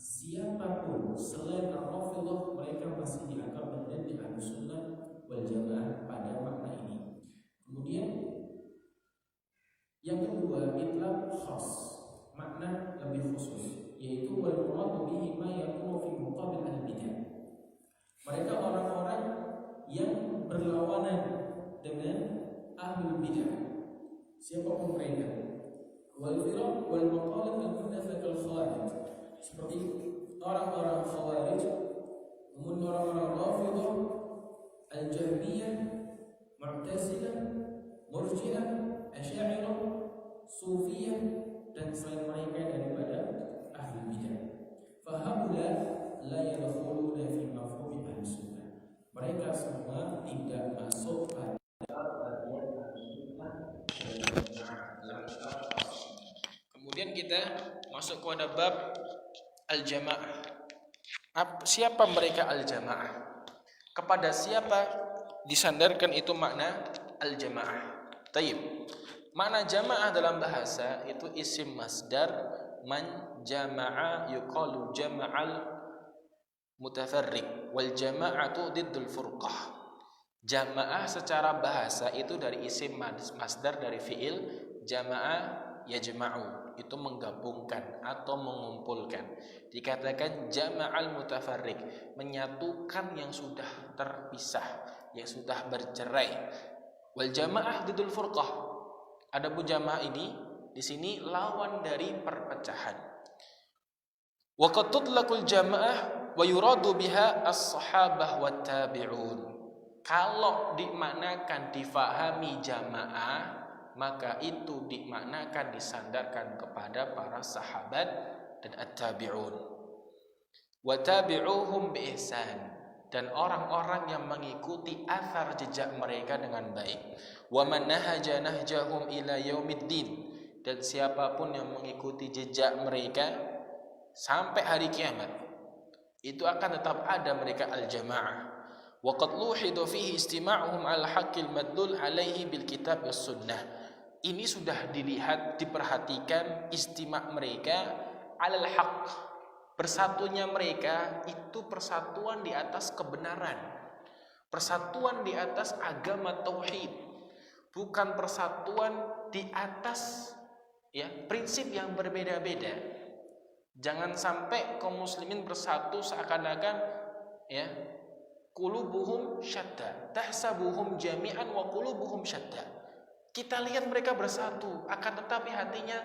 siapapun selain Ar-Rafidhah mereka masih dianggap berada di Ahlussunnah wal Jamaah pada makna ini. Kemudian yang kedua, itlaq khas, makna lebih khusus, yaitu wal muradu bihi ma yakunu fi muqabil al-bidah. Mereka orang-orang yang berlawanan dengan ahlul bidah, siapapun mereka. Wal firaq wal maqalat al-muhdatsah al-khawarij, seperti orang-orang khawarij, kemudian orang-orang Rafidhah, al-Jahmiyah, Mu'tazilah, Murji'ah, Asy'ariyah, Sufiyah, dan selain mereka daripada ahli bidah. Fahaula la yadkhuluna fi mafhum al-sunnah. Mereka semua tidak masuk pada bagian al-sunnah. Kemudian kita masuk kepada bab al-jamaah. Siapa mereka al-jamaah? Kepada siapa disandarkan itu makna al-jamaah? Taib. Makna jamaah dalam bahasa itu isim masdar man jama'a yuqalu jama'al mutafarriq wal jama'atu diddul furqah. Jamaah secara bahasa itu dari isim masdar dari fiil jama'a yajma'u, itu menggabungkan atau mengumpulkan. Dikatakan jama'al mutafarriq, menyatukan yang sudah terpisah, yang sudah bercerai. Wal jama'ah diddul furqah. Adapun jamaah ini di sini lawan dari perpecahan. Wa qad tutlaqul jamaah wa yuradu biha as-sahabah wat tabi'un. Kalau dimaknakan difahami jamaah, maka itu dimaknakan disandarkan kepada para sahabat dan at-tabi'un. Wa tabi'uhum bi ihsan, dan orang-orang yang mengikuti athar jejak mereka dengan baik. Wa man nahaja nahjahum ila yaumiddin, dan siapapun yang mengikuti jejak mereka sampai hari kiamat, itu akan tetap ada mereka al-jamaah. Wa qad luhidu fihi istima'uhum al-haqqil madlul alaihi bil kitab was sunnah. Ini sudah dilihat, diperhatikan istima' mereka alal haqq, bersatunya mereka itu persatuan di atas kebenaran, persatuan di atas agama tauhid, bukan persatuan di atas prinsip yang berbeda-beda. Jangan sampai kaum muslimin bersatu seakan-akan qulubuhum syatta, tahsabuhum jami'an wa qulubuhum syatta. Kita lihat mereka bersatu, akan tetapi hatinya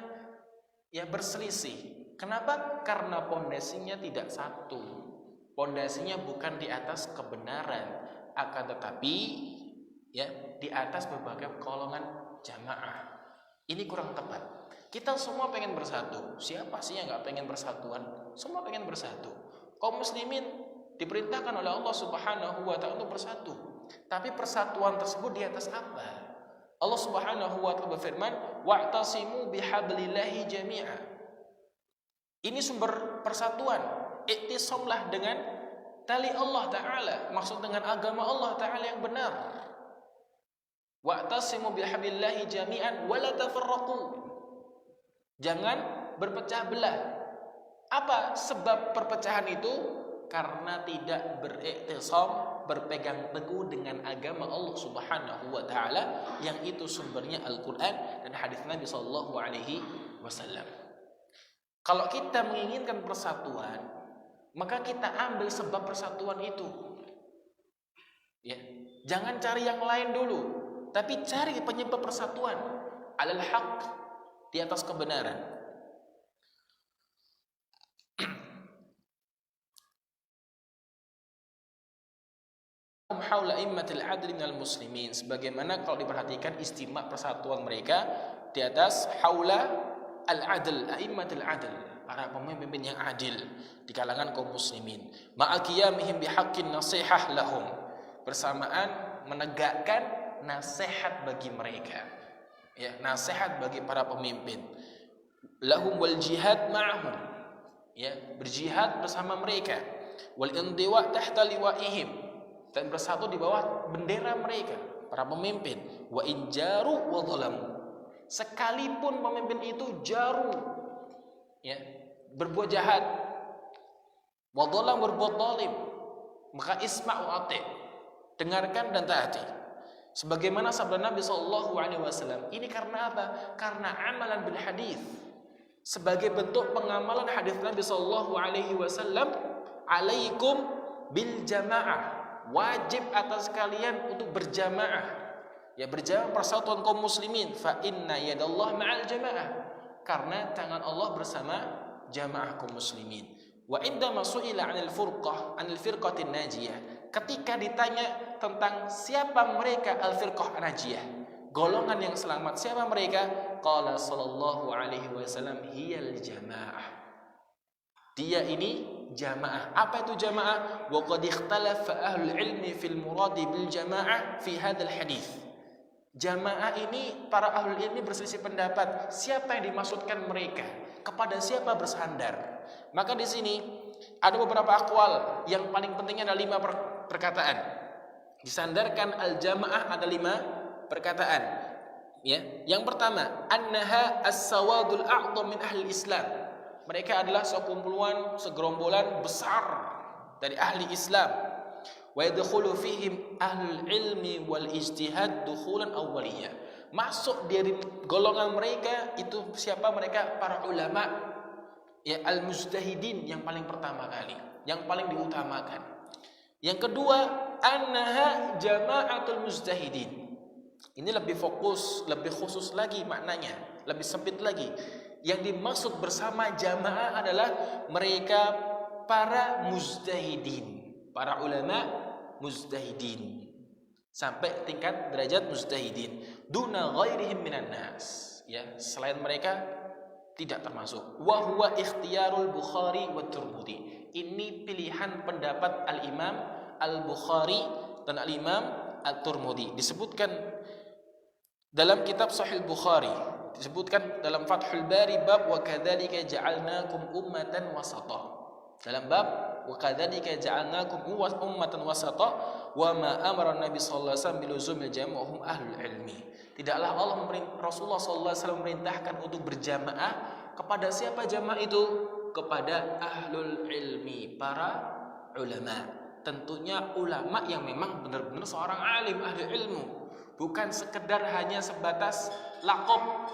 ya berselisih. Kenapa? Karena pondasinya tidak satu. Pondasinya bukan di atas kebenaran, akan tetapi ya di atas berbagai golongan jamaah. Ini kurang tepat. Kita semua pengen bersatu. Siapa sih yang nggak pengen persatuan? Semua pengen bersatu. Kaum muslimin diperintahkan oleh Allah Subhanahu wa ta'ala untuk bersatu. Tapi persatuan tersebut di atas apa? Allah Subhanahu wa ta'ala berfirman, "Wa'tasimu bihablillahi jami'a." Ini sumber persatuan. Iktisamlah dengan tali Allah Ta'ala, maksud dengan agama Allah Ta'ala yang benar. Wa'tasimu bihablillahi jami'an wa la tafarraqu. Jangan berpecah belah. Apa sebab perpecahan itu? Karena tidak beriktisam, berpegang teguh dengan agama Allah Subhanahu wa ta'ala, yang itu sumbernya Al-Quran dan hadis Nabi sallallahu alaihi wasallam. Kalau kita menginginkan persatuan, maka kita ambil sebab persatuan itu. Ya, jangan cari yang lain dulu, tapi cari penyebab persatuan. Alal haq, di atas kebenaran. Haula immatil adli minal muslimin, sebagaimana kalau diperhatikan istimak persatuan mereka di atas haula al-adl, a'immatil adl, para pemimpin yang adil di kalangan kaum muslimin. Ma'aqiyamihim bihaqqin nasihah lahum, bersamaan menegakkan nasihat bagi mereka. Ya, nasihat bagi para pemimpin. Lahum wal jihad ma'ahum, ya, berjihad bersama mereka. Wal indiwa tahta liwa'ihim, dan bersatu di bawah bendera mereka, para pemimpin. Wa injaru wa dhalamu, sekalipun pemimpin itu jaru, ya, berbuat jahat, wa dhalam, berbuat zalim, maka isma' wa ati', dengarkan dan taati. Sebagaimana sabda Nabi sallallahu alaihi wasallam. Ini karena apa? Karena amalan bil hadis, sebagai bentuk pengamalan hadis Nabi sallallahu alaihi wasallam, alaikum bil jamaah, wajib atas kalian untuk berjamaah. Ya, berjamaah persatuan kaum muslimin. Fa inna yadallah ma'al jamaah, karena tangan Allah bersama jamaah kaum muslimin. Wa indama su'ila 'anil furqah, 'anil firqatin najiyah, ketika ditanya tentang siapa mereka al-firqah najiyah, golongan yang selamat, siapa mereka? Qala sallallahu alaihi wasallam, hiyal jamaah, dia ini jamaah. Apa itu jamaah? Wa qad ikhtalafa ahlul ilmi fil muradi bil jamaah fi hadzal hadis. Jamaah ini para ahlul ilmi berselisih pendapat siapa yang dimaksudkan mereka, kepada siapa bersandar. Maka di sini ada beberapa aqwal, yang paling pentingnya ada 5 perkataan. Disandarkan al-jamaah ada 5 perkataan. Ya, yang pertama, annaha as-sawadul a'dham min ahli Islam. Mereka adalah sekumpulan, segerombolan besar dari ahli Islam. Wa yadkhulu fihim ahlul ilmi wal ijtihad dukhulan awwaliyah. Masuk dari golongan mereka itu siapa mereka? Para ulama, ya, al-mujtahidin, yang paling pertama kali, yang paling diutamakan. Yang kedua, annaha jama'atul mujtahidin. Ini lebih fokus, lebih khusus lagi maknanya, lebih sempit lagi. Yang dimaksud bersama jamaah adalah mereka para mujtahidin, para ulama mujtahidin, sampai tingkat derajat mujtahidin. Duna ghairihim minan nas, ya, selain mereka tidak termasuk. Wa huwa ikhtiyarul Bukhari wa Tirmidzi. Ini pilihan pendapat al-Imam Al-Bukhari dan al-Imam At-Tirmidzi. Disebutkan dalam kitab Sahih Bukhari, disebutkan dalam Fathul Bari bab wa kadzalika ja'alnakum ummatan wasata. Dalam bab wa kadzalika ja'alnakum ummatan wasata wa ma amara Nabi sallallahu alaihi wasallam biluzumil jamaah hum ahlul ilmi. Tidaklah Rasulullah sallallahu alaihi wasallam merintahkan untuk berjamaah. Kepada siapa jamaah itu? Kepada ahlul ilmi, para ulama. Tentunya ulama yang memang benar-benar seorang alim, ahli ilmu, bukan sekedar hanya sebatas laqab,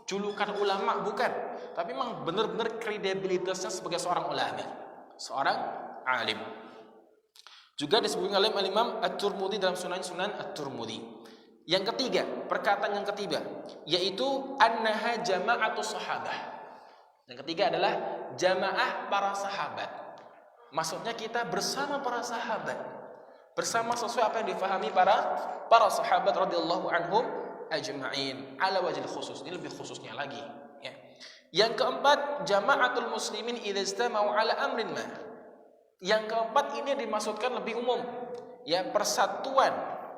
julukan ulama, bukan, tapi memang benar-benar kredibilitasnya sebagai seorang ulama, seorang alim. Juga disebutkan oleh Imam At-Tirmidzi dalam Sunan At-Tirmidzi. Yang ketiga, perkataan yang ketiga, yaitu annaha jama'atu sahabah. Yang ketiga adalah jamaah para sahabat. Maksudnya kita bersama para sahabat, bersama sesuai apa yang difahami para sahabat radhiyallahu anhum ajma'in ala wajhil khusus. Ini lebih khususnya lagi, ya. Yang keempat, jama'atul muslimin idza istama'u ala amrin ma. Yang keempat ini dimaksudkan lebih umum, ya, persatuan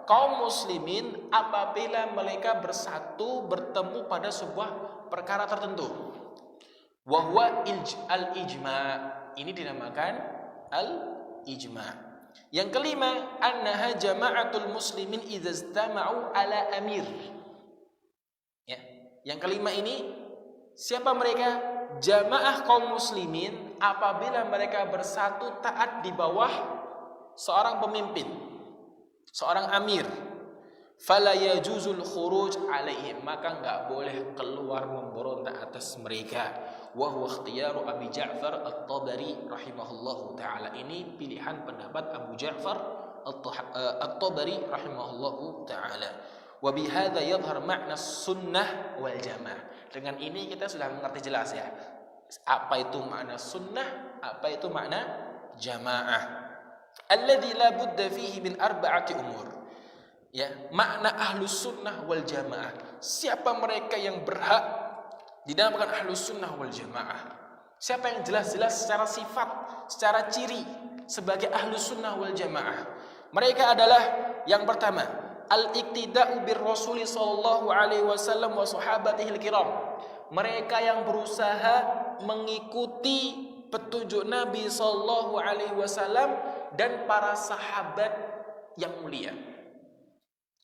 kaum muslimin apabila mereka bersatu bertemu pada sebuah perkara tertentu. Wa huwa al-ijma'. Ini dinamakan al-ijma'. Yang kelima, annaha jama'atul muslimin idza istama'u ala amir. Ya. Yang kelima ini, siapa mereka? Jamaah kaum muslimin apabila mereka bersatu taat di bawah seorang pemimpin, seorang amir. Fala yajuzul khuruj alaihim, maka enggak boleh keluar memberontak atas mereka. Wa huwa ikhtiyaru Abi Ja'far At-Tabari rahimahullahu taala. Ini pilihan pendapat Abu Ja'far At-Tabari rahimahullahu taala. Wa bihadza yadhhar ma'na sunnah wal jamaah. Dengan ini kita sudah mengerti jelas, ya, apa itu makna sunnah, apa itu makna jamaah. Alladzi la budda fihi min arba'ati umur. Ya, makna ahlus sunnah wal jamaah. Siapa mereka yang berhak dinamakan ahlus sunnah wal jamaah? Siapa yang jelas-jelas secara sifat, secara ciri sebagai ahlus sunnah wal jamaah? Mereka adalah yang pertama, al-iktida'u bir Rasuli sallallahu alaihi wasallam wa sahabatihil kiram. Mereka yang berusaha mengikuti petunjuk Nabi sallallahu alaihi wasallam dan para sahabat yang mulia.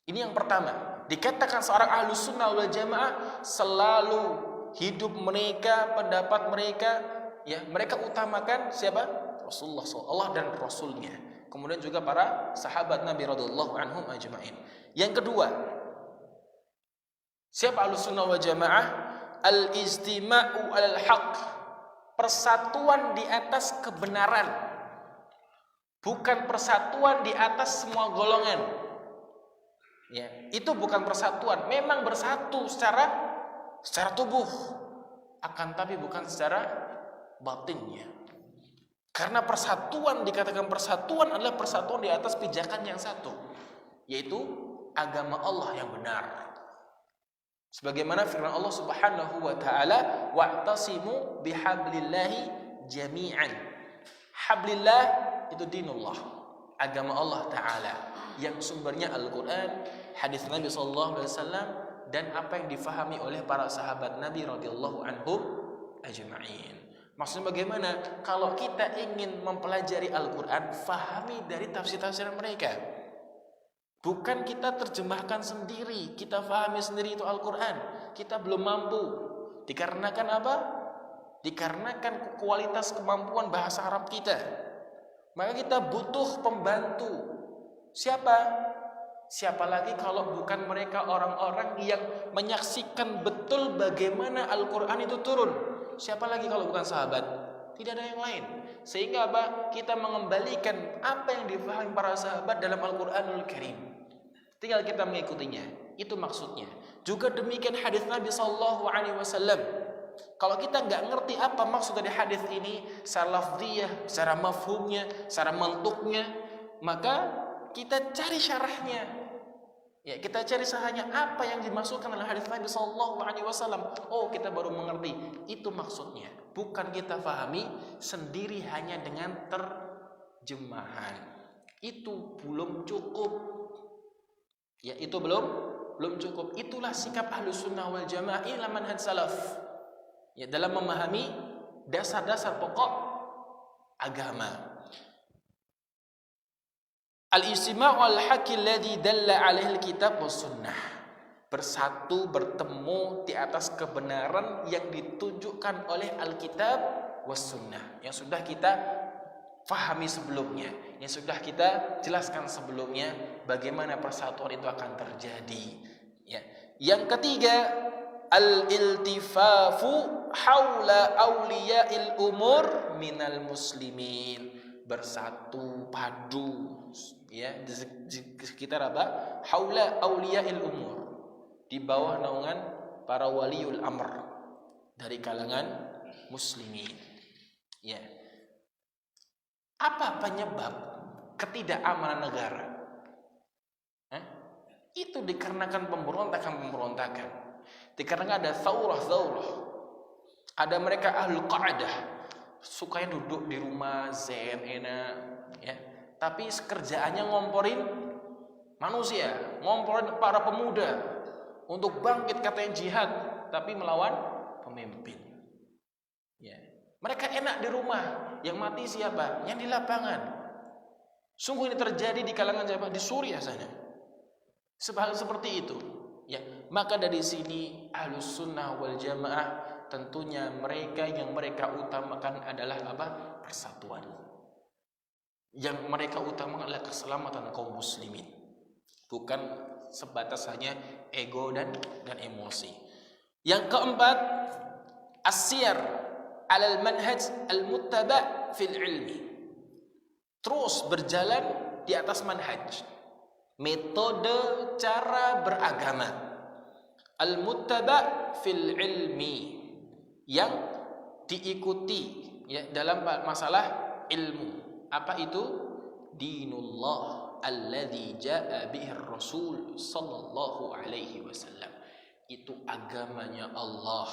Ini yang pertama. Dikatakan seorang ahlus sunnah wal jamaah selalu hidup mereka, pendapat mereka, ya, mereka utamakan siapa? Rasulullah SAW dan Rasulnya. Kemudian juga para sahabat Nabi radhiyallahu anhum ajma'in. Yang kedua, siapa ahlus sunnah wal jamaah? Al-istima'u alal haq. Persatuan di atas kebenaran. Bukan persatuan di atas semua golongan. Ya, itu bukan persatuan. Memang bersatu secara tubuh, akan tapi bukan secara batinnya. Karena persatuan, dikatakan persatuan adalah persatuan di atas pijakan yang satu, yaitu agama Allah yang benar. Sebagaimana firman Allah Subhanahu wa taala, wa'tasimu bihablillahi jami'an. Hablillah itu dinullah, agama Allah taala yang sumbernya Al-Qur'an, hadis Nabi sallallahu alaihi wasallam, dan apa yang difahami oleh para sahabat Nabi radhiyallahu anhum ajma'in. Maksudnya bagaimana? Kalau kita ingin mempelajari Al-Qur'an, fahami dari tafsir-tafsiran mereka. Bukan kita terjemahkan sendiri, kita fahami sendiri itu Al-Qur'an. Kita belum mampu. Dikarenakan apa? Dikarenakan kualitas kemampuan bahasa Arab kita. Maka kita butuh pembantu. Siapa? Siapa lagi kalau bukan mereka orang-orang yang menyaksikan betul bagaimana Al-Qur'an itu turun. Siapa lagi kalau bukan sahabat? Tidak ada yang lain. Sehingga apa? Kita mengembalikan apa yang difahami para sahabat dalam Al-Qur'anul Karim. Tinggal kita mengikutinya. Itu maksudnya. Juga demikian hadis Nabi sallallahu alaihi wasallam. Kalau kita nggak ngerti apa maksud dari hadis ini, secara lafziyah, secara mafhumnya, secara mantuknya, maka kita cari syarahnya. Ya, kita cari syarahnya apa yang dimaksudkan dalam hadis Nabi sallallahu alaihi wasallam. Oh, kita baru mengerti. Itu maksudnya. Bukan kita fahami sendiri hanya dengan terjemahan. Itu belum cukup. Ya, itu belum cukup. Itulah sikap Ahlus Sunnah wal Jamaah, inilah manhaj salaf. Ya, dalam memahami dasar-dasar pokok agama. Al-istima'u al-haqqi alladhi dalla 'alaihi al-kitab was sunnah. Bersatu, bertemu di atas kebenaran yang ditunjukkan oleh Alkitab was sunnah, yang sudah kita fahami sebelumnya, yang sudah kita jelaskan sebelumnya bagaimana persatuan itu akan terjadi. Ya. Yang ketiga, al-iltifafu haula auliya'il umur minal muslimin. Bersatu, padu, ya, di sekitar apa? Haula auliyail umur, di bawah naungan para waliul amr dari kalangan muslimin. Ya. Apa penyebab ketidakamanan negara? Itu dikarenakan pemberontakan. Dikarenakan ada thawrah. Ada mereka ahlul qa'dah, sukanya duduk di rumah zen enak, ya. Tapi kerjaannya ngomporin manusia, ngomporin para pemuda untuk bangkit katanya jihad, tapi melawan pemimpin. Ya. Mereka enak di rumah, yang mati siapa? Yang di lapangan. Sungguh ini terjadi di kalangan siapa? Di Suriah sana. Seperti itu. Ya, maka dari sini Ahlus Sunnah wal Jamaah tentunya mereka utamakan adalah apa? Persatuan. Yang mereka utamakan adalah keselamatan kaum muslimin. Bukan sebatas hanya ego dan emosi. Yang keempat, as-siyar 'alal manhaj al-muttaba' fil ilmi. Terus berjalan di atas manhaj, metode cara beragama al-muttaba' fil ilmi, yang diikuti ya dalam masalah ilmu. Apa itu? Dinullah alladzi jaa bihi Rasul sallallahu alaihi wasallam. Itu agamanya Allah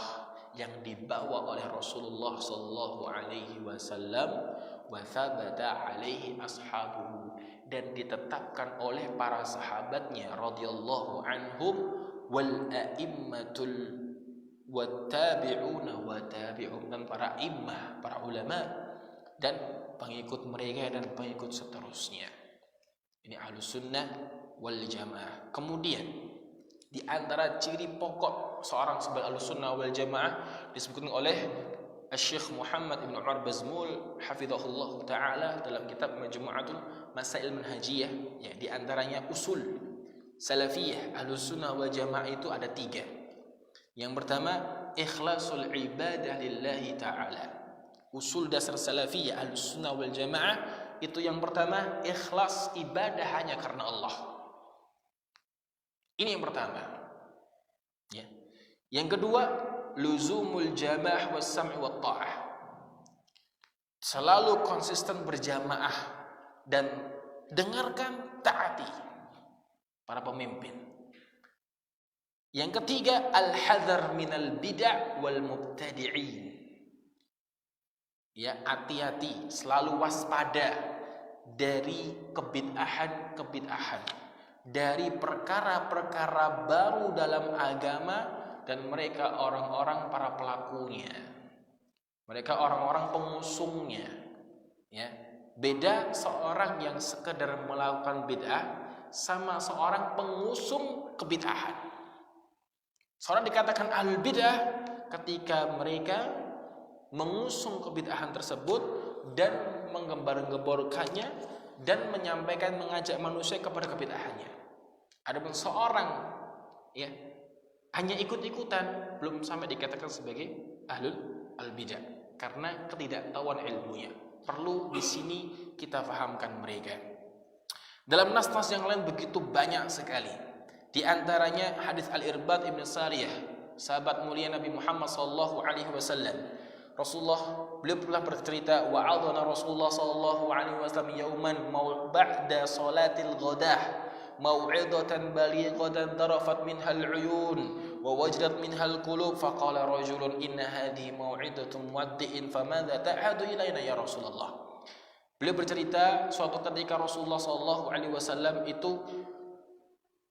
yang dibawa oleh Rasulullah sallallahu alaihi wasallam, wa thabata alaihi ashabuhu, dan ditetapkan oleh para sahabatnya radhiyallahu anhum, wal a'immatul wattabi'una wa tabi'un, dan para immah, para ulama dan pengikut mereka dan pengikut seterusnya. Ini Ahlus Sunnah wal Jamaah. Kemudian di antara ciri pokok seorang sebagai Ahlus Sunnah wal Jamaah disebutkan oleh Syekh Muhammad Ibn Umar Bazmul hafizahullah taala dalam kitab Majmu'atul Masail Manhajiyah, ya, di antaranya usul salafiyah Ahlus Sunnah wal Jamaah itu ada 3. Yang pertama, ikhlasul ibadah lillahi ta'ala. Usul dasar salafiyah Ahlus Sunnah wal Jamaah itu yang pertama, ikhlas ibadah hanya karena Allah. Ini yang pertama. Ya. Yang kedua, luzumul jamaah was sam'i wat ta'ah. Selalu konsisten berjamaah dan dengarkan, taati para pemimpin. Yang ketiga, al-hadzar minal bid'ah wal mubtadi'in. Ya, hati-hati, selalu waspada dari kebid'ahan, dari perkara-perkara baru dalam agama, dan mereka orang-orang para pelakunya. Mereka orang-orang pengusungnya. Ya, beda seorang yang sekedar melakukan bid'ah sama seorang pengusung kebid'ahan. Seorang dikatakan ahlul bid'ah ketika mereka mengusung kebid'ahan tersebut dan menggembar-gemborkannya dan menyampaikan, mengajak manusia kepada kebid'ahannya. Adapun seorang ya hanya ikut-ikutan, belum sampai dikatakan sebagai ahlul al-bid'ah karena ketidaktahuan ilmunya. Perlu di sini kita fahamkan mereka. Dalam nas-nas yang lain begitu banyak sekali. Di antaranya hadis Al-Irbad Ibn Sariyah, sahabat mulia Nabi Muhammad sallallahu alaihi wasallam. Beliau pernah bercerita, wa'adhana Rasulullah sallallahu alaihi wasallam yauman ba'da salatil ghadah mau'idatan balighatan darafat minhal uyun wa wajdat minhal qulub, faqala rajulun inna hadhihi mau'idatu muwaddi'in famadza ta'hadu ilaina ya Rasulullah. Beliau bercerita suatu ketika Rasulullah sallallahu alaihi wasallam itu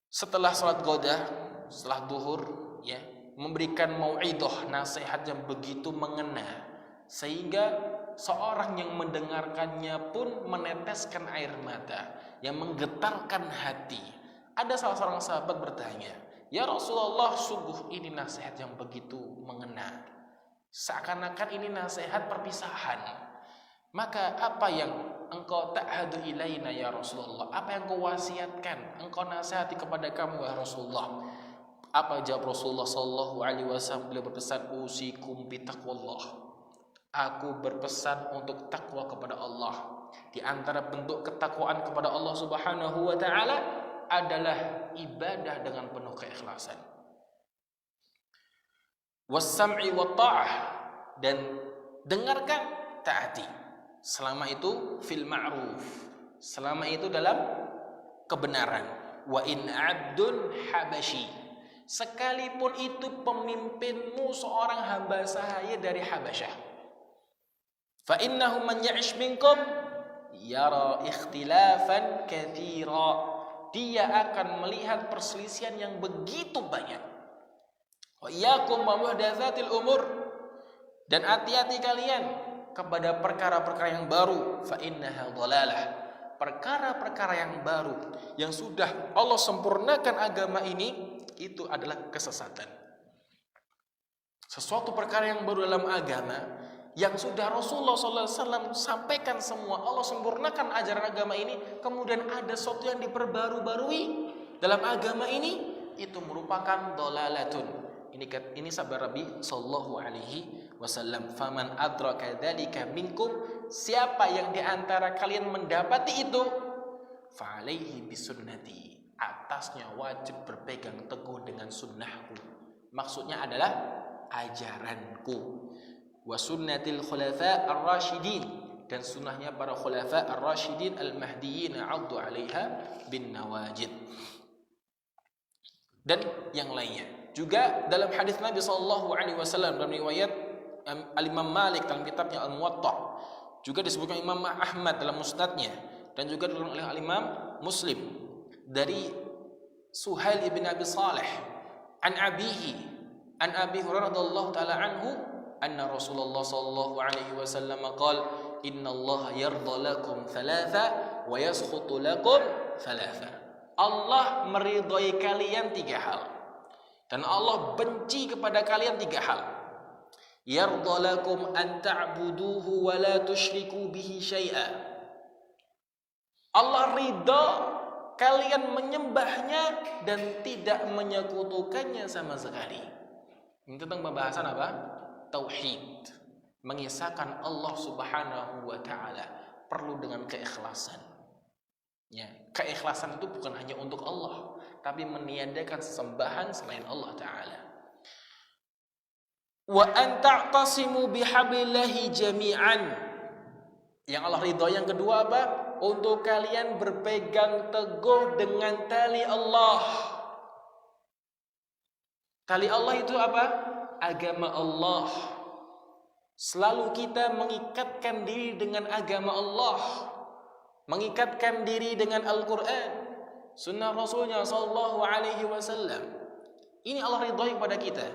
setelah salat ghadah, setelah duhur, ya, memberikan mau'idah, nasihat yang begitu mengena sehingga seorang yang mendengarkannya pun meneteskan air mata yang menggetarkan hati. Ada salah seorang sahabat bertanya, "Ya Rasulullah, sungguh ini nasihat yang begitu mengena. Seakan-akan ini nasihat perpisahan. Maka apa yang engkau ta'hadu ilaina ya Rasulullah? Apa yang kau wasiatkan? Engkau nasihati kepada kami ya Rasulullah?" Apa jawab Rasulullah sallallahu alaihi wasallam? Beliau berpesan, "Usikum bi taqwallah." Aku berpesan untuk takwa kepada Allah. Di antara bentuk ketakwaan kepada Allah Subhanahu wa taala adalah ibadah dengan penuh keikhlasan. Was-sam'i wa ta'ah, dan dengarkan, taati. Selama itu fil ma'ruf, selama itu dalam kebenaran. Wa in 'abdun habashi, sekalipun itu pemimpinmu seorang hamba sahaya dari Habasyah. Fa innahu man ya'ish minkum yara ikhtilafan katsira, dia akan melihat perselisihan yang begitu banyak. Wa iyyakum wa muhdatsatil umur, dan hati-hati kalian kepada perkara-perkara yang baru. Fa innaha dhalalah, perkara-perkara yang baru yang sudah Allah sempurnakan agama ini, itu adalah kesesatan. Sesuatu perkara yang baru dalam agama yang sudah Rasulullah SAW sampaikan semua, Allah sempurnakan ajaran agama ini, kemudian ada sesuatu yang diperbaru-barui dalam agama ini, itu merupakan dhalalatun. Ini sabda Nabi sallallahu alaihi wasallam, faman adraka dzalika minkum, siapa yang di antara kalian mendapati itu, fa alaihi bisunnati, atasnya wajib berpegang teguh dengan sunnahku. Maksudnya adalah ajaranku. Wa sunnatil khulafa ar-rasyidin, dan sunnahnya para khulafa ar-rasyidin al-mahdiyyin 'addu 'alaiha bin nawajid. Dan yang lainnya. Juga dalam hadis Nabi sallallahu alaihi wasallam dalam riwayat Al-Imam Malik dalam kitabnya Al-Muwatta, juga disebutkan Imam Ahmad dalam musnadnya, dan juga oleh Al-Imam Muslim dari Suhail ibn Abi Salih an abihi an Abi Hurairah radhiyallahu taala anhu anna Rasulullah sallallahu alaihi wasallam qala innallaha yarda lakum thalatha wa yaskhutu lakum thalatha. Allah meridhai kalian 3 hal dan Allah benci kepada kalian 3 hal. Yarda lakum an ta'buduhu wa la tusyriku bihi syai'a. Allah ridha kalian menyembahnya dan tidak menyekutukannya sama sekali. Ini tentang pembahasan apa? Tauhid. Mengisahkan Allah Subhanahu wa taala perlu dengan keikhlasan. Ya, keikhlasan itu bukan hanya untuk Allah, tapi meniadakan sesembahan selain Allah taala. Wa an ta'tasimu bihablillahi jami'an. Yang Allah ridha yang kedua apa? Untuk kalian berpegang teguh dengan tali Allah. Tali Allah itu apa? Agama Allah. Selalu kita mengikatkan diri dengan agama Allah, mengikatkan diri dengan Al-Quran, sunnah Rasulnya sallallahu alaihi wasallam. Ini Allah ridhai kepada kita.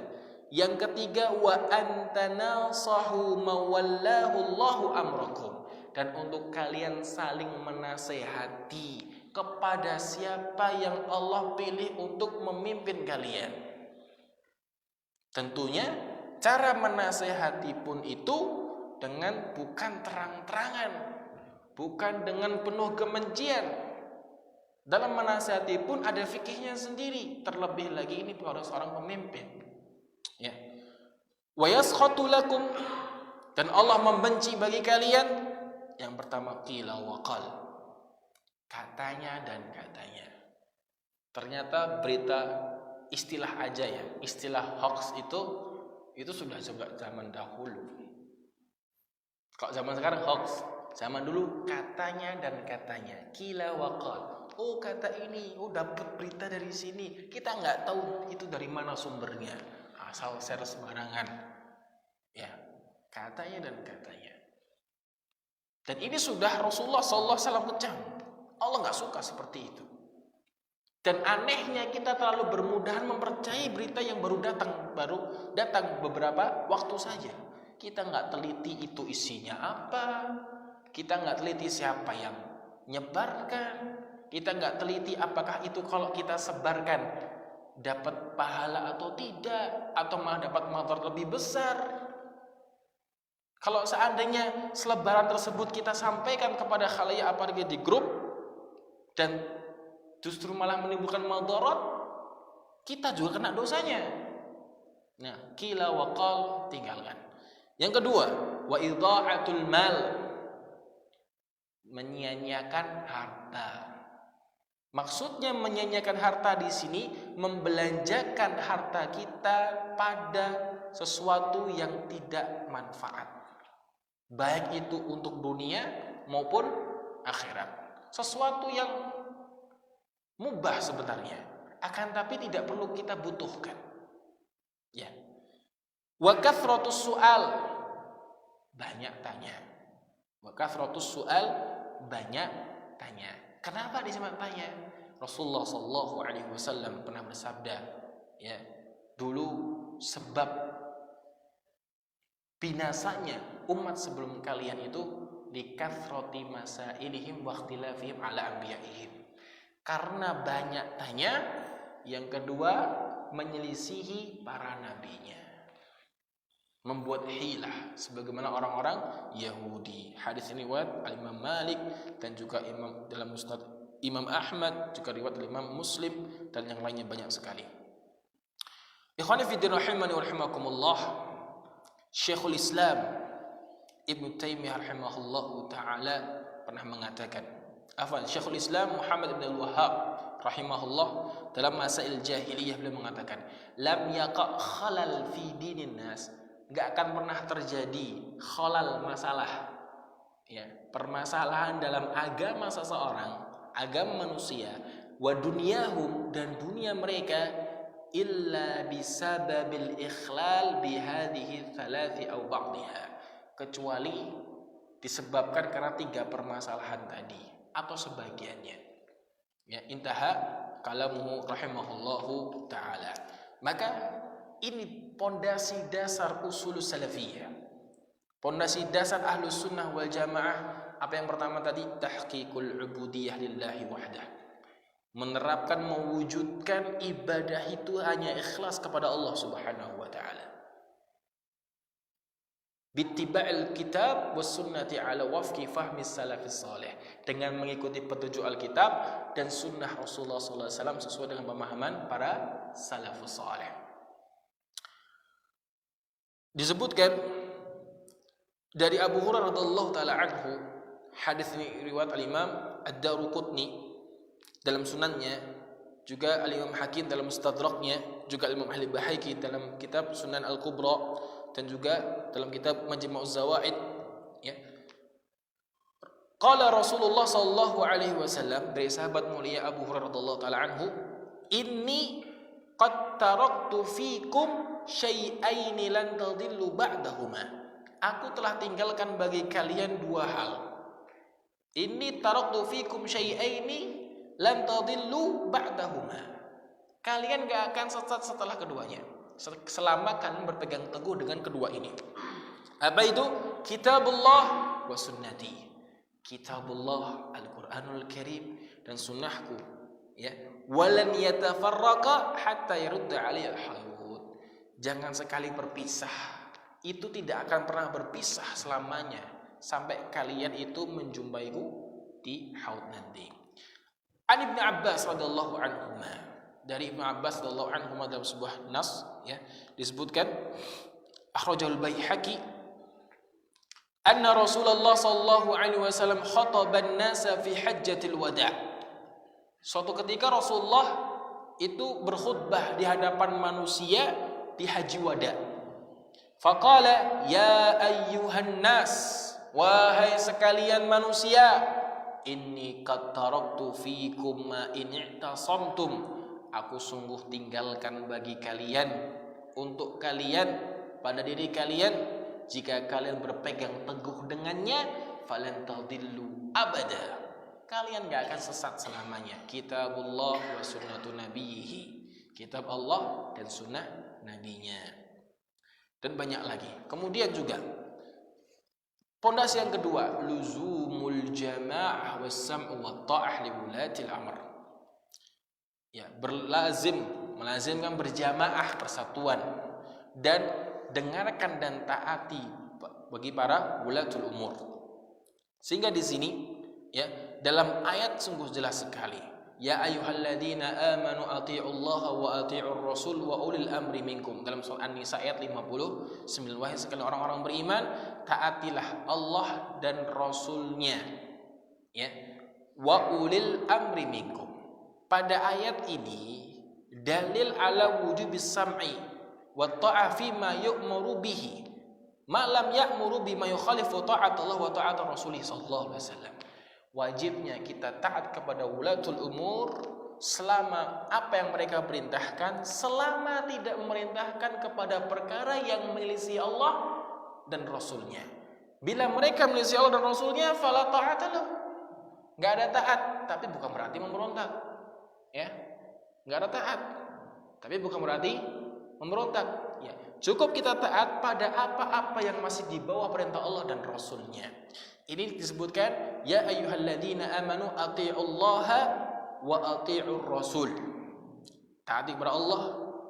Yang ketiga, wa antanasahu mawallahu Allahu amrakum, dan untuk kalian saling menasehati kepada siapa yang Allah pilih untuk memimpin kalian. Tentunya cara menasehati pun itu dengan bukan terang-terangan, bukan dengan penuh kebencian. Dalam menasihati pun ada fikihnya sendiri, terlebih lagi ini pada seorang pemimpin. Ya. Wa yaskhatu lakum, dan Allah membenci bagi kalian. Yang pertama, qila wa qal, katanya dan katanya. Ternyata berita istilah aja ya, istilah hoax itu sudah zaman dahulu. Kalau zaman sekarang hoax, zaman dulu katanya dan katanya, qila wa qal. Oh kata ini, oh dapat berita dari sini, kita nggak tahu itu dari mana sumbernya, asal share sembarangan. Ya, katanya dan katanya. Dan ini sudah Rasulullah SAW kecam. Allah nggak suka seperti itu. Dan anehnya kita terlalu bermudahan mempercayai berita yang baru datang beberapa waktu saja. Kita nggak teliti itu isinya apa. Kita nggak teliti siapa yang nyebarkan. Kita nggak teliti apakah itu kalau kita sebarkan dapat pahala atau tidak, atau malah dapat mudarat lebih besar. Kalau seandainya selebaran tersebut kita sampaikan kepada khalayak apalagi di grup dan justru malah menimbulkan mudarat, kita juga kena dosanya. Nah, qila wa qal, tinggalkan. Yang kedua, wa idha'atul mal, menyia-nyiakan harta. Maksudnya menyia-nyiakan harta di sini membelanjakan harta kita pada sesuatu yang tidak manfaat. Baik itu untuk dunia maupun akhirat. Sesuatu yang mubah sebenarnya, akan tapi tidak perlu kita butuhkan. Ya. Wa kathratus su'al, banyak tanya. Wa kathratus su'al, banyak tanya. Kenapa disebut tanya? Rasulullah sallallahu alaihi wasallam pernah bersabda, ya, dulu sebab binasanya umat sebelum kalian itu likathrati masailihim wa ikhtilafihim ala anbiya'ihim. Karena banyak tanya, yang kedua menyelisihi para nabinya, membuat hilah sebagaimana orang-orang Yahudi. Hadis ini riwayat Imam Malik dan juga dalam Musnad Imam Ahmad, juga riwayat Imam Muslim dan yang lainnya banyak sekali. Ikhwani fi din rahimani wa rahimakumullah. Syekhul Islam Ibnu Taimiyah rahimahullahu taala pernah mengatakan, Syekhul Islam Muhammad bin Al-Wahhab rahimahullah dalam masail jahiliyah beliau mengatakan, lam yaqa khalal fi dinin nas, enggak akan pernah terjadi khalal, masalah, ya, permasalahan dalam agama seseorang, agama manusia, wa dunyahum, dan dunia mereka, illa bisababil ikhlal bihadhihi thalathi aw ba'dihha, kecuali disebabkan karena 3 permasalahan tadi atau sebagiannya. Ya, intaha kalamuhu rahimahullahu taala. Maka ini pondasi dasar usul salafiyah, pondasi dasar ahlus sunnah wal jamaah. Apa yang pertama tadi? Tahqiqul ubudiyah lillahi wahdah, menerapkan, mewujudkan ibadah itu hanya ikhlas kepada Allah subhanahu wa ta'ala, bittiba'il kitab was sunnati ala wafqi fahmi salafis salih, dengan mengikuti petunjuk Alkitab dan sunnah Rasulullah SAW sesuai dengan pemahaman para salafus salih. Disebutkan dari Abu Hurairah radhiyallahu taala anhu, hadis ini riwayat al-Imam Ad-Daruqutni dalam sunannya, juga al-Imam Hakim dalam Mustadraknya, juga al-Imam Al-Baihaqi dalam kitab Sunan Al-Kubra, dan juga dalam kitab Majma'uz Zawaid, ya. Qala Rasulullah sallallahu alaihi wasallam, dari sahabat mulia Abu Hurairah radhiyallahu taala anhu, inni qad taraktu fikum syai'aini lan tadillu ba'dahuma, aku telah tinggalkan bagi kalian 2 hal. Inni taraktu fikum syai'aini lan tadillu ba'dahuma, kalian gak akan sesat setelah keduanya, selama kalian berpegang teguh dengan kedua ini. Apa itu? Kitabullah wa sunnati, kitabullah Al-Quranul Karim dan sunnahku, ya. Walan yatafarraqa hatta yarudda alaihi al-haud, jangan sekali berpisah, itu tidak akan pernah berpisah selamanya sampai kalian itu menjumpaiku di haud nanti. An Ibnu Abbas radhiyallahu anhu, dari Ibnu Abbas radhiyallahu anhu dalam sebuah nas, ya, disebutkan akhrajal Baihaqi anna Rasulullah sallallahu alaihi wasallam khataban nasa fi hajjatil wada'. Suatu ketika Rasulullah itu berkhutbah di hadapan manusia di haji wada. Faqala ya ayyuhan nas, wahai sekalian manusia, inni qad taraktu fikum ma in i'tasamtum, aku sungguh tinggalkan bagi kalian, untuk kalian, pada diri kalian, jika kalian berpegang teguh dengannya, falan tadillu abada, kalian gak akan sesat selamanya. Kitabullah wa sunnatu nabiyhi, kitab Allah dan sunnah nabinya, dan banyak lagi. Kemudian juga pondasi yang kedua, luzumul jamaah was-sam'u wat-ta'ah li wulatil amr, ya, melazimkan berjamaah, persatuan, dan dengarkan dan taati bagi para wulatul umur. Sehingga di sini, ya, dalam ayat sungguh jelas sekali, ya ayyuhalladzina amanu athi'ullaha wa athi'ur rasul wa ulil amri minkum, dalam surah An-Nisa ayat 59, wahai sekalian orang-orang beriman, taatilah Allah dan Rasulnya, Ya. Wa ulil amri minkum. Pada ayat ini dalil ala wujubis sam'i wa ta'a fi ma yu'muru bihi ma lam ya'muru bima yukhalifu ta'atullah wa ta'at Rasulih sallallahu alaihi wasallam. Wajibnya kita taat kepada ulatul umur selama apa yang mereka perintahkan, selama tidak memerintahkan kepada perkara yang menyelisih Allah dan Rasulnya. Bila mereka menyelisih Allah dan Rasulnya, fala ta'ata lahu. Enggak ada taat, tapi bukan berarti memberontak. Ya. Enggak ada taat, tapi bukan berarti memberontak. Ya. Cukup kita taat pada apa-apa yang masih di bawah perintah Allah dan Rasulnya. Ini disebutkan, ya ayyuhalladzina amanu atii'ullaha wa atii'ur rasul. Taati kepada Allah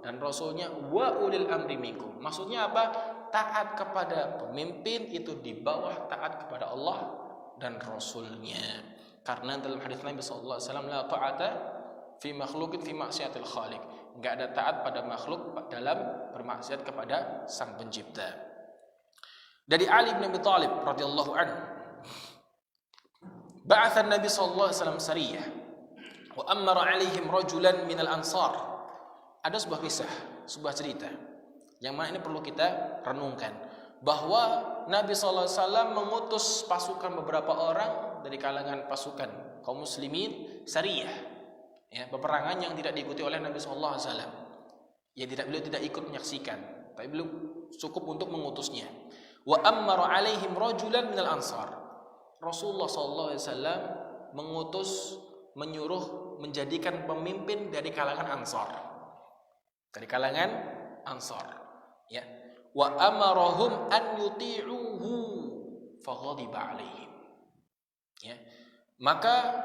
dan Rasulnya, wa ulil amri minkum. Maksudnya apa? Taat kepada pemimpin itu di bawah taat kepada Allah dan Rasulnya. Karena dalam hadis Nabi sallallahu alaihi wasallam, la ta'ata fi makhluqin fi maksiatil khaliq. Enggak ada taat pada makhluk dalam bermaksiat kepada Sang Pencipta. Dari Ali bin Abi Thalib radhiyallahu anhu, ba'atha Nabi sallallahu alaihi wasallam sariyah wa amara alaihim rajulan minal ansar. Ada sebuah kisah, sebuah cerita yang mana ini perlu kita renungkan, bahwa Nabi sallallahu alaihi wasallam mengutus pasukan beberapa orang dari kalangan pasukan kaum muslimin, sariyah, ya, peperangan yang tidak diikuti oleh Nabi sallallahu alaihi wasallam. Ya, beliau tidak ikut menyaksikan, tapi beliau cukup untuk mengutusnya. Wa ammara alaihim rajulan minal ansar. Rasulullah sallallahu alaihi wasallam mengutus, menyuruh menjadikan pemimpin dari kalangan Ansar. Dari kalangan Ansar, ya. Wa amarahum an yuti'uhu faghadiba alaihim. Ya. Maka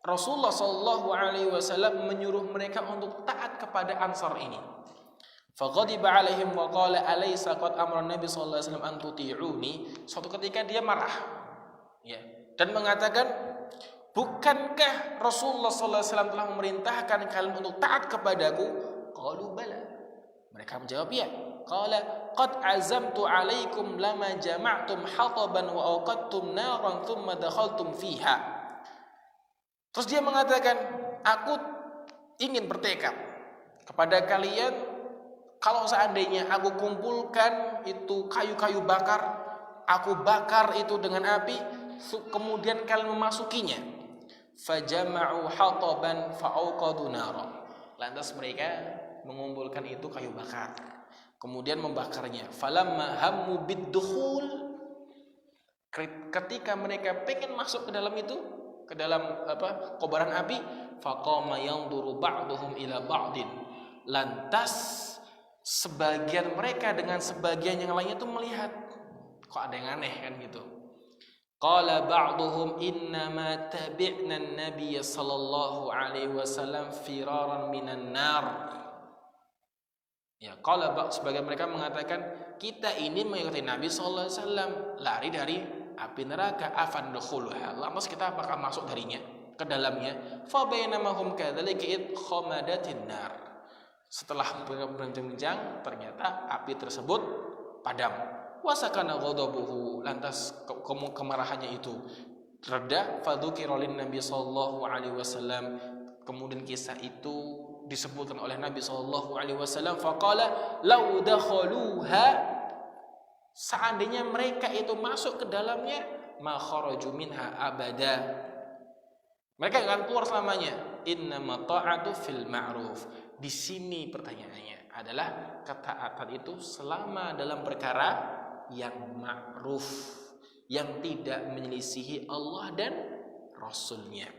Rasulullah sallallahu alaihi wasallam menyuruh mereka untuk taat kepada Ansar ini. Faghadiba alaihim wa qala alaysa qad amara Nabi sallallahu alaihi wasallam an tuti'uni. Suatu ketika dia marah, ya, dan mengatakan, bukankah Rasulullah sallallahu alaihi wasallam telah memerintahkan kalian untuk taat kepadaku? Qalu bala. Mereka menjawab, ya. Qala qad azamtu alaikum lama jama'tum hataban wa awqadtum naran thumma dakhaltum fiha. Terus dia mengatakan, aku ingin bertekad kepada kalian, kalau seandainya aku kumpulkan itu kayu-kayu bakar, aku bakar itu dengan api, kemudian kalian memasukinya. Fajama'u hataban fa'auqadu nara. Lantas mereka mengumpulkan itu kayu bakar, kemudian membakarnya. Falamma hammu biddukhul, ketika mereka pengen masuk ke dalam itu, ke dalam kobaran api, faqama yanzuru ba'duhum ila ba'din. Lantas sebagian mereka dengan sebagian yang lainnya itu melihat, kok ada yang aneh kan gitu. Qala ba'duhum innama tabi'na an-nabiy sallallahu alaihi wasallam firaran minan nar. Ya, qala sebagian mereka mengatakan, kita ini mengikuti Nabi sallallahu alaihi wasallam lari dari api neraka, afandkhulha. Lantas kita apakah masuk darinya, ke dalamnya? Fa bainamahum kadzalika id khamadatin nar. Setelah berbincang-bincang, ternyata api tersebut padam. Wasakana ghadabuhu, lantas kemarahannya itu reda. Fadzukira lin Nabi sallallahu alaihi wasallam, kemudian kisah itu disebutkan oleh Nabi sallallahu alaihi wasallam. Faqala law dakhaluha, seandainya mereka itu masuk ke dalamnya, ma kharaju minha abada, mereka akan keluar selamanya. Innama ta'atu fil ma'ruf. Di sini pertanyaannya adalah, ketaatan itu selama dalam perkara yang ma'ruf, yang tidak menyelisihi Allah dan Rasulnya.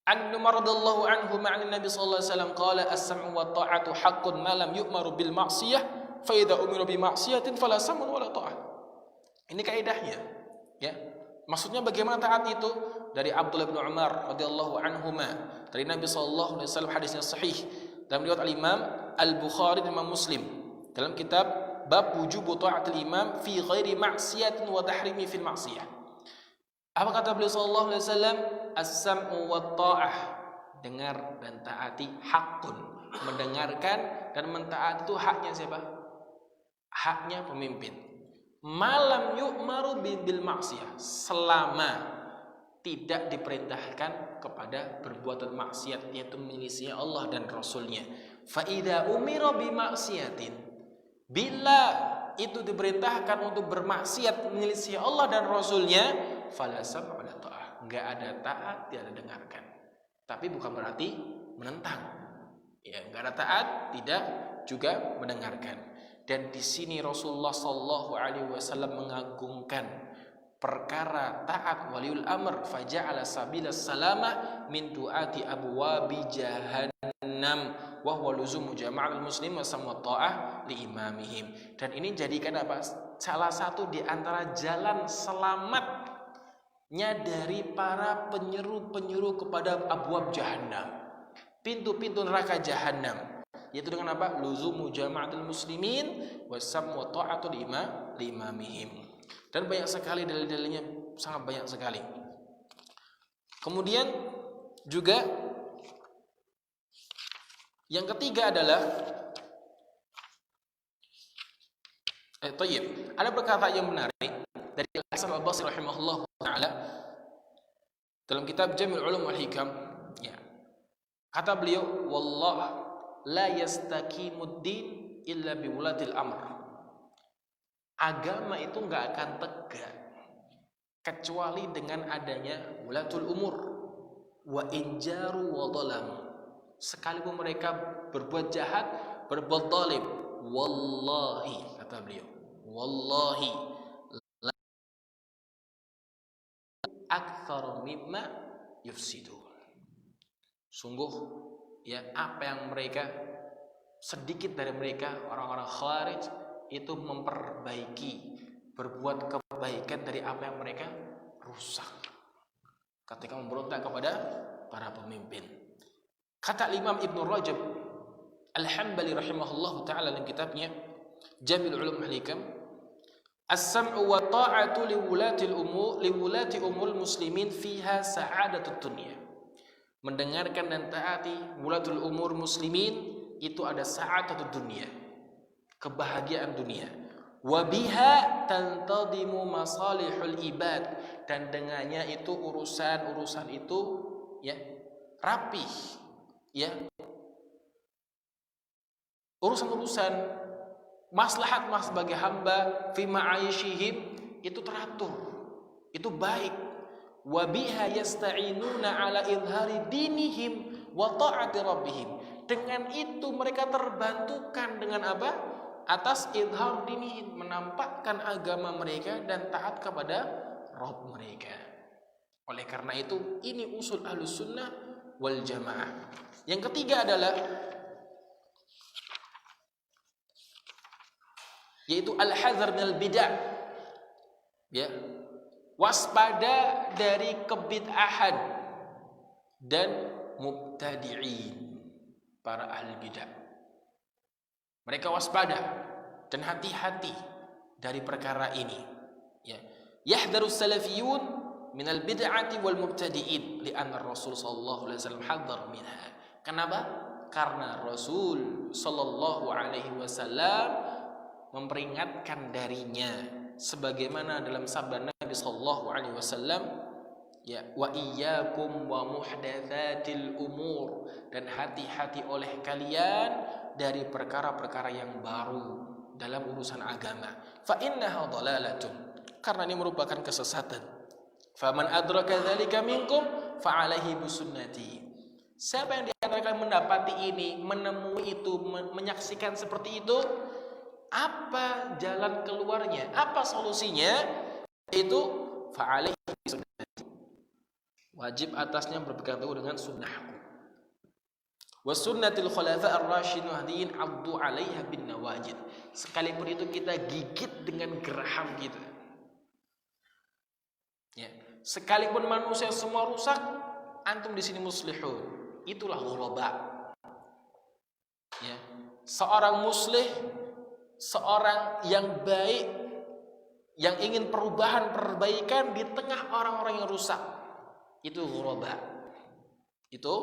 An Umar radhiyallahu anhu ma'an Nabi sallallahu alaihi wasallam qala as-sam'u wa ta'atu haqqun ma lam yu'maru bil ma'siyah fa idza umiru bi ma'siyatin fala sam'un wala ta'ah. Ini kaidahnya, ya. Maksudnya bagaimana taat itu? Dari Abdullah bin Umar radhiyallahu anhuma, dari Nabi sallallahu alaihi wasallam, hadisnya sahih dalam riwayat al-Imam Al-Bukhari dan Imam Muslim dalam kitab bab wujubu ta'atil imam fi ghairi ma'siyatin wa tahrimi fil ma'siyah. Apa kata beliau sallallahu alaihi wasallam? As-sam'u wa ta'ah, dengar dan taati, hakun, mendengarkan dan mentaati itu haknya siapa? Haknya pemimpin. Malam yu'maru bil ma'siyah, selama tidak diperintahkan kepada perbuatan maksiat, yaitu menyelisih Allah dan Rasulnya. Fa idza umira bi maksiatin, bila itu diperintahkan untuk bermaksiat menyelisih Allah dan Rasulnya, fala sam'a wala ta'ah, enggak ada taat, tidak ada dengarkan. Tapi bukan berarti menentang. Ya, enggak ada taat, tidak juga mendengarkan. Dan di sini Rasulullah sallallahu alaihi wasallam mengagungkan perkara taat waliul amr, faja'ala sabila salamah min du'ati abwabi jahannam wa huwa luzumu jama'al muslim wa samwa ta'ah li imamihim. Dan ini jadikan apa? Salah satu di antara jalan selamatnya dari para penyeru-penyeru kepada abwab jahannam, pintu-pintu neraka jahannam, yaitu dengan apa? Luzumu jama'atul muslimin wa samwa ta'atu li imamihim. Dan banyak sekali dalil-dalilnya, sangat banyak sekali. Kemudian juga yang ketiga adalah ada perkataan yang menarik dari Hasan Al-Basri rahimahullah taala dalam kitab Jami' Ulum wal Hikam, ya. Kata beliau, wallah la yastakimud din illa bi wulatil amr. Agama itu nggak akan tegak kecuali dengan adanya wulatul umur, wa injaru wa dhalam. Sekalipun mereka berbuat jahat, berbuat zalim, wallahi, kata beliau, wallahi la aktsar mimma yufsidun. Sungguh, ya, apa yang mereka, sedikit dari mereka orang-orang khawarij itu memperbaiki, berbuat kebaikan dari apa yang mereka rusak ketika memberontak kepada para pemimpin. Kata Imam Ibnu Rajab Al-Hambali rahimahullah ta'ala dalam kitabnya Jami' Ulum wal Hikam, as-sam'u wa ta'atu liwulati umul muslimin fiha sa'adatut dunya. Mendengarkan dan taati wulatul umur muslimin itu ada sa'adatut dunya, kebahagiaan dunia. Wabiha tantadimu masalihul ibad, dan dengannya itu urusan itu, ya, rapih, ya, urusan maslahat sebagai hamba fi ma'aishihim itu teratur, itu baik. Wabiha yasta'inuna ala idhari dinihim wa ta'ati rabbihim, dengan itu mereka terbantukan dengan apa? Atas idhar dinihim, menampakkan agama mereka dan taat kepada Rabb mereka. Oleh karena itu, ini usul Ahlus Sunnah wal Jamaah. Yang ketiga adalah yaitu al-hadzar minal bid'ah. Ya. Waspada dari kebid'ahan dan mubtadi'in, para ahli bid'ah. Mereka waspada dan hati-hati dari perkara ini. Ya. Yahdharus salafiyun minal bid'ati wal mubtadi'in li'anna Rasul sallallahu alaihi wasallam hadzar minha. Kenapa? Karena Rasul sallallahu alaihi wasallam memperingatkan darinya, sebagaimana dalam sabda Nabi sallallahu alaihi wasallam, ya, wa iyyakum wa muhdatsatil umur, dan hati-hati oleh kalian dari perkara-perkara yang baru dalam urusan agama. Fa innaha dhalalatun, karena ini merupakan kesesatan. Faman adraka dzalika minkum fa alaihi bisunnati. Siapa yang di antara kalian mendapati ini, menemui itu, menyaksikan seperti itu, apa jalan keluarnya? Apa solusinya? Itu fa alaihi bisunnati. Wajib atasnya berpegang teguh dengan sunnahku. Wa sunnatil khulafa ar-rasyidin mahdiyyin 'addu 'alaiha bin nawajid. Sekalipun itu kita gigit dengan geraham kita. Ya, sekalipun manusia semua rusak, antum di sini muslihun. Itulah ghuraba. Ya, seorang muslih, seorang yang baik, yang ingin perbaikan di tengah orang-orang yang rusak. Itu ghuraba. Itu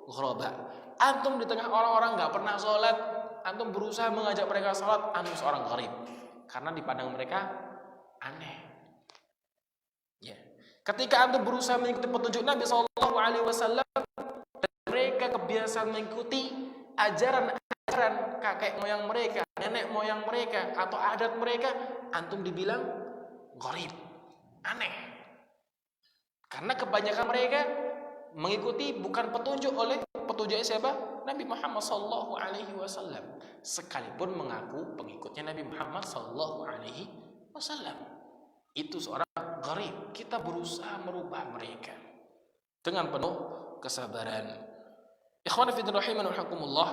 ghuraba. Antum di tengah orang-orang nggak pernah sholat, antum berusaha mengajak mereka sholat, antum seorang gharib, karena dipandang mereka aneh. Ya. Ketika antum berusaha mengikuti petunjuk Nabi Shallallahu Alaihi Wasallam, mereka kebiasaan mengikuti ajaran-ajaran kakek moyang mereka, nenek moyang mereka, atau adat mereka, antum dibilang gharib, aneh. Karena kebanyakan mereka mengikuti bukan petunjuk oleh petunjuk siapa? Nabi Muhammad Shallallahu Alaihi Wasallam. Sekalipun mengaku pengikutnya Nabi Muhammad Shallallahu Alaihi Wasallam. Itu seorang gharib. Kita berusaha merubah mereka dengan penuh kesabaran. Ikhwan fillah rahimankum rahimakumullah.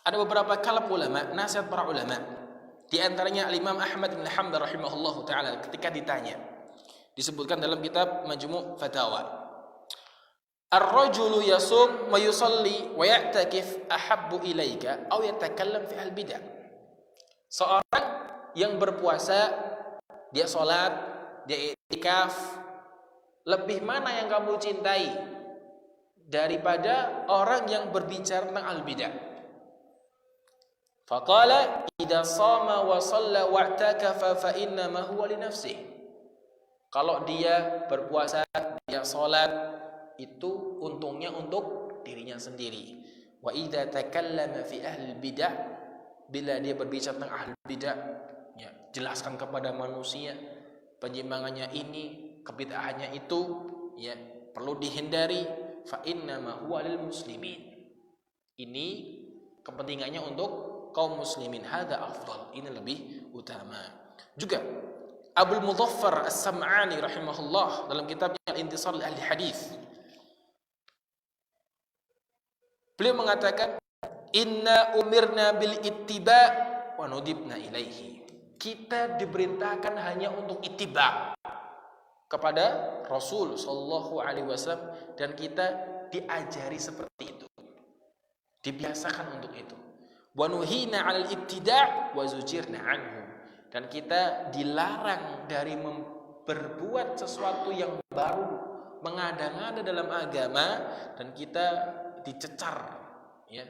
Ada beberapa kalam ulama, nasihat para ulama. Di antaranya Imam Ahmad bin Hanbal rahimahullahu taala ketika ditanya, disebutkan dalam kitab Majmu' Fatawa, ar-rajulu yasum wa yusalli wa ya'takif ahabbu ilaika aw yatakallam fi al-bid'ah. Seorang yang berpuasa, dia sholat, dia i'tikaf, lebih mana yang kamu cintai daripada orang yang berbicara tentang al-bid'ah? Faqala idza shama wa shalla wa i'takafa fa inna ma huwa li nafsihi. Kalau dia berpuasa, dia sholat, itu untungnya untuk dirinya sendiri. Wa idza takallama fi ahli bid'ah, bila dia berbicara tentang ahli bid'ah, ya, jelaskan kepada manusia penyimpangannya ini, kebid'ahannya itu, ya, perlu dihindari. Fa inna ma huwa lil muslimin. Ini kepentingannya untuk kaum muslimin. Hadza afdal. Ini lebih utama. Juga Abul Mudhaffar As-Sam'ani rahimahullah dalam kitabnya Al-Intisar li Ahli Hadis, beliau mengatakan, inna umirna bil ittiba' wa nudibna ilaihi. Kita diperintahkan hanya untuk ittiba' kepada Rasul sallallahu alaihi wasallam, dan kita diajari seperti itu, dibiasakan untuk itu. Wa nuhina 'alal ibtida' wa zujirna 'anhu. Dan kita dilarang dari berbuat sesuatu yang baru, mengada-ngada dalam agama, dan kita dicecar, ya,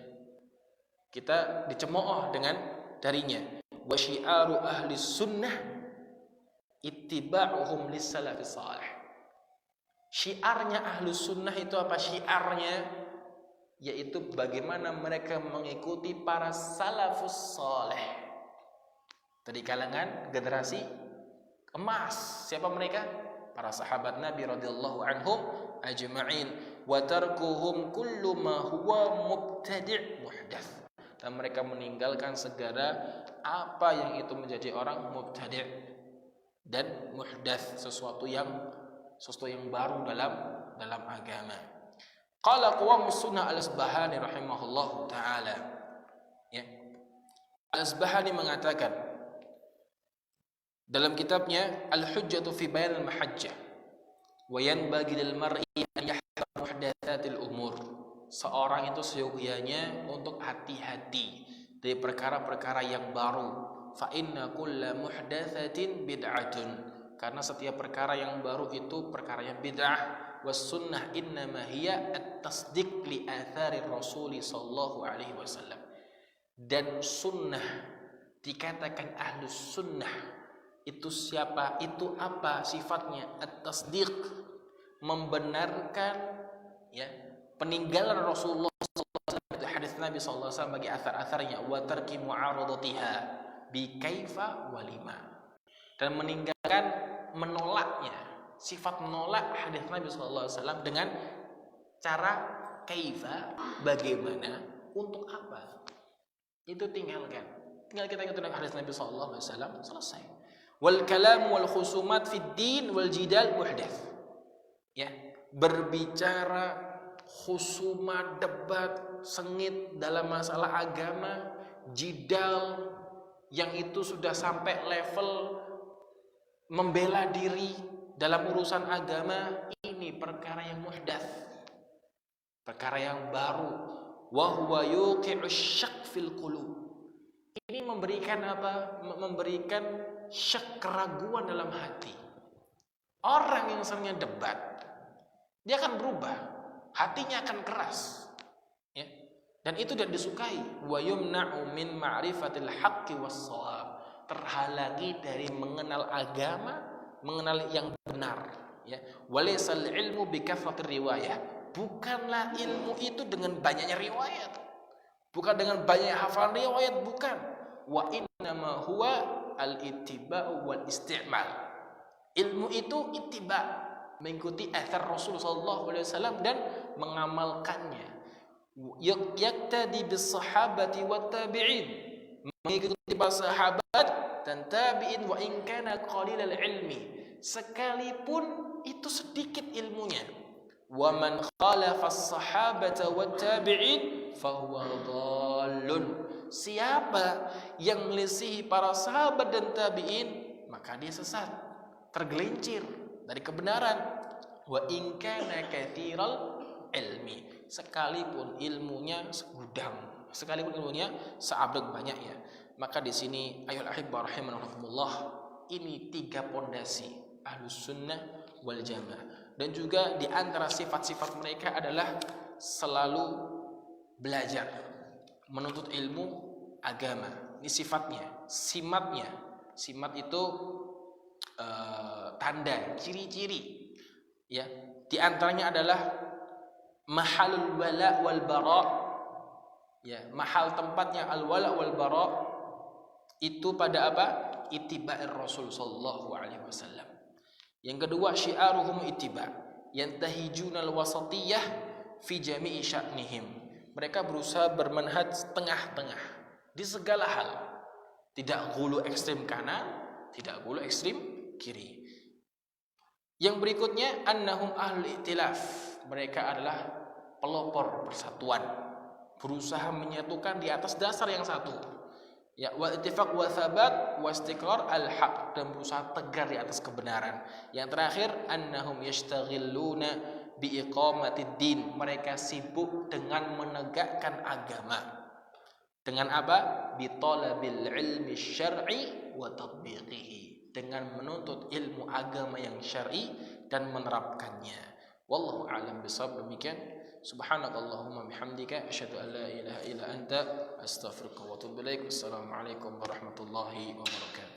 kita dicemooh dengan darinya. Wa syi'aru ahli sunnah ittiba'uhum lis-salafis salih. Syiarnya ahli sunnah itu apa? Syiarnya yaitu bagaimana mereka mengikuti para salafus salih dari kalangan generasi emas. Siapa mereka? Para sahabat Nabi radhiyallahu anhum ajma'in. Wa tarkuhum kullu ma huwa mubtadi' muhdath. Dan mereka meninggalkan segala apa yang itu menjadi orang mubtadi' dan muhdath, sesuatu yang baru dalam agama. Qala qawamus sunnah Al-Asbahani rahimahullahu taala, ya, Al-Asbahani mengatakan dalam kitabnya Al-Hujjatu fi Bayan al-Mahajjah, wa yanbaghi lil mar'i an yahdhar muhdatsatil umur. Seorang itu seyogyanya untuk hati-hati dari perkara-perkara yang baru. Fa inna kulla muhdatsatin bid'atun. Karena setiap perkara yang baru itu perkara yang bid'ah. Was sunnah innama hiya at-tasdiq li athari Rasul sallallahu alaihi wasallam. Dan sunnah, dikatakan ahlus sunnah, itu siapa? Itu apa sifatnya? At-tasdiq, membenarkan, ya, peninggalan Rasulullah SAW, itu hadis Nabi SAW bagi athar-atharnya, wa tarki mu'aradatiha bi kaifa wa lima, dan meninggalkan menolaknya, sifat menolak hadis Nabi SAW dengan cara kaifa, bagaimana, untuk apa, itu tinggalkan. Tinggal kita ikuti hadis Nabi SAW, selesai. Wal kalam wal khusumat fid din wal jidal muhdath, ya, berbicara, khusumat, debat, sengit dalam masalah agama, jidal yang itu sudah sampai level membela diri dalam urusan agama, ini perkara yang muhdath, perkara yang baru. Wa huwa yuqi'u syak fil qulub. Ini memberikan apa? Memberikan syak, keraguan dalam hati. Orang yang seringnya debat, dia akan berubah, hatinya akan keras, ya. Dan itu tidak disukai. Wa yumna'u min ma'rifatil haqqi was-shawab. Terhalangi dari mengenal agama, mengenal yang benar. Ya, walaysal ilmu bikathratir riwayah. Bukanlah ilmu itu dengan banyaknya riwayat. Bukan dengan banyak hafalan riwayat, bukan. Wa innama huwa al-ittiba'u wal isti'mal. Ilmu itu ittiba, mengikuti athar Rasul sallallahu alaihi wasallam dan mengamalkannya. Yaktadi bis sahabati wat tabi'in, mengikuti para sahabat dan tabi'in wa in kana qalilal ilmi, sekalipun itu sedikit ilmunya. Wa man khalafa as-sahabata wat tabi'in fahuwa dhallun. Siapa yang melisihi para sahabat dan tabi'in, maka dia sesat, tergelincir dari kebenaran. Wa in kana katsiral ilmi, sekalipun ilmunya segudang, sekalipun ilmunya seabrek banyaknya. Maka di sini ayolah ahibbah rahimakumullah, ini 3 pondasi Ahlus Sunnah wal Jamaah. Dan juga di antara sifat-sifat mereka adalah selalu belajar, menuntut ilmu agama. Ini sifatnya, simatnya. Simat itu tanda, ciri-ciri. Ya, di antaranya adalah mahalul wala wal bara. Ya, mahal tempatnya al wala wal bara itu pada apa? Ittiba'ir Rasul sallallahu alaihi wasallam. Yang kedua, syiaruhum ittiba, yantahijunal wasatiyah fi jami'i sya'nihim. Mereka berusaha bermanhaj tengah-tengah di segala hal. Tidak ghulu ekstrem kanan, tidak ghulu ekstrem kiri. Yang berikutnya, annahum ahlul i'tilaf. Mereka adalah pelopor persatuan, berusaha menyatukan di atas dasar yang satu. Ya, wa ittifaq wa thabat wa istiqrar al-haq, dan berusaha tegar di atas kebenaran. Yang terakhir, annahum yashtaghilluna bi iqamatid din. Mereka sibuk dengan menegakkan agama. Dengan apa? Bi talabil ilmi syar'i wa tatbiqihi. Dengan menuntut ilmu agama yang syar'i dan menerapkannya. Wallahu a'lam bishawab. Demikian. Subhanakallahumma bihamdika asyhadu an la ilaha illa anta astaghfiruka wa atubu ilaik. Wassalamualaikum warahmatullahi wabarakatuh.